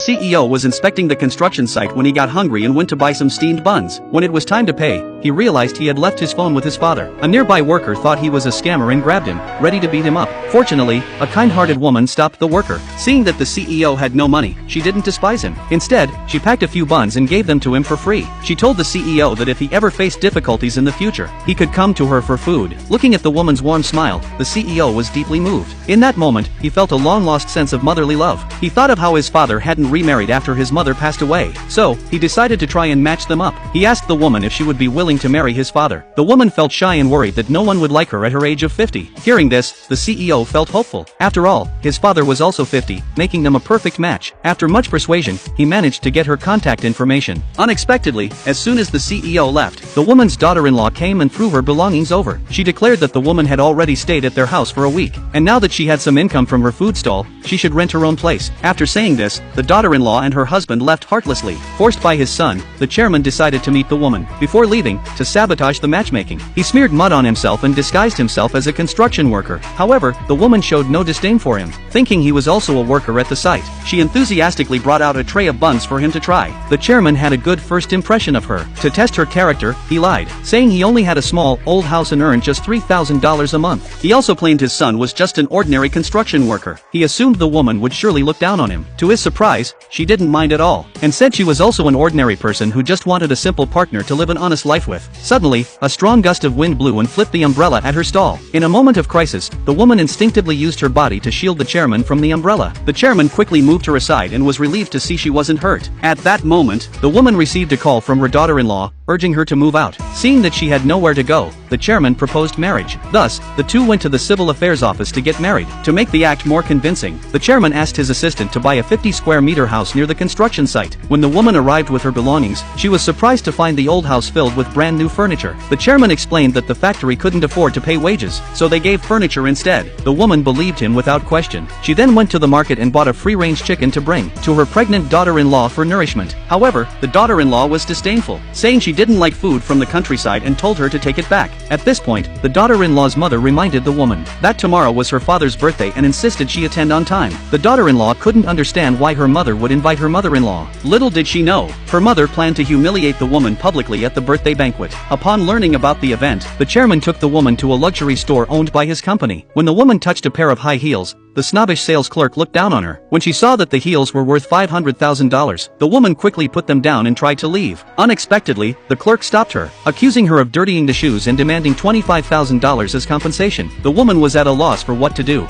CEO was inspecting the construction site when he got hungry and went to buy some steamed buns. When it was time to pay, he realized he had left his phone with his father. A nearby worker thought he was a scammer and grabbed him, ready to beat him up. Fortunately, a kind-hearted woman stopped the worker. Seeing that the CEO had no money, she didn't despise him. Instead, she packed a few buns and gave them to him for free. She told the CEO that if he ever faced difficulties in the future, he could come to her for food. Looking at the woman's warm smile, the CEO was deeply moved. In that moment, he felt a long-lost sense of motherly love. He thought of how his father hadn't remarried after his mother passed away, so he decided to try and match them up. He asked the woman if she would be willing to marry his father. The woman felt shy and worried that no one would like her at her age of 50. Hearing this, the CEO felt hopeful. After all, his father was also 50, making them a perfect match. After much persuasion, he managed to get her contact information. Unexpectedly, as soon as the CEO left, the woman's daughter-in-law came and threw her belongings over. She declared that the woman had already stayed at their house for a week, and now that she had some income from her food stall, she should rent her own place. After saying this, the daughter-in-law and her husband left heartlessly. Forced by his son, the chairman decided to meet the woman. Before leaving, to sabotage the matchmaking, he smeared mud on himself and disguised himself as a construction worker. However, the woman showed no disdain for him. Thinking he was also a worker at the site, she enthusiastically brought out a tray of buns for him to try. The chairman had a good first impression of her. To test her character, he lied, saying he only had a small, old house and earned just $3,000 a month. He also claimed his son was just an ordinary construction worker. He assumed the woman would surely look down on him. To his surprise, she didn't mind at all, and said she was also an ordinary person who just wanted a simple partner to live an honest life with. Suddenly, a strong gust of wind blew and flipped the umbrella at her stall. In a moment of crisis, the woman instinctively used her body to shield the chairman from the umbrella. The chairman quickly moved her aside and was relieved to see she wasn't hurt. At that moment, the woman received a call from her daughter-in-law, urging her to move out. Seeing that she had nowhere to go, the chairman proposed marriage. Thus, the two went to the civil affairs office to get married. To make the act more convincing, the chairman asked his assistant to buy a 50-square-meter house near the construction site. When the woman arrived with her belongings, she was surprised to find the old house filled with brand new furniture. The chairman explained that the factory couldn't afford to pay wages, so they gave furniture instead. The woman believed him without question. She then went to the market and bought a free-range chicken to bring to her pregnant daughter-in-law for nourishment. However, the daughter-in-law was disdainful, saying she didn't like food from the countryside and told her to take it back. At this point, the daughter-in-law's mother reminded the woman that tomorrow was her father's birthday and insisted she attend on time. The daughter-in-law couldn't understand why her mother would invite her mother-in-law. Little did she know, her mother planned to humiliate the woman publicly at the birthday banquet. Upon learning about the event, the chairman took the woman to a luxury store owned by his company. When the woman touched a pair of high heels, the snobbish sales clerk looked down on her. When she saw that the heels were worth $500,000, the woman quickly put them down and tried to leave. Unexpectedly, the clerk stopped her, accusing her of dirtying the shoes and demanding $25,000 as compensation. The woman was at a loss for what to do.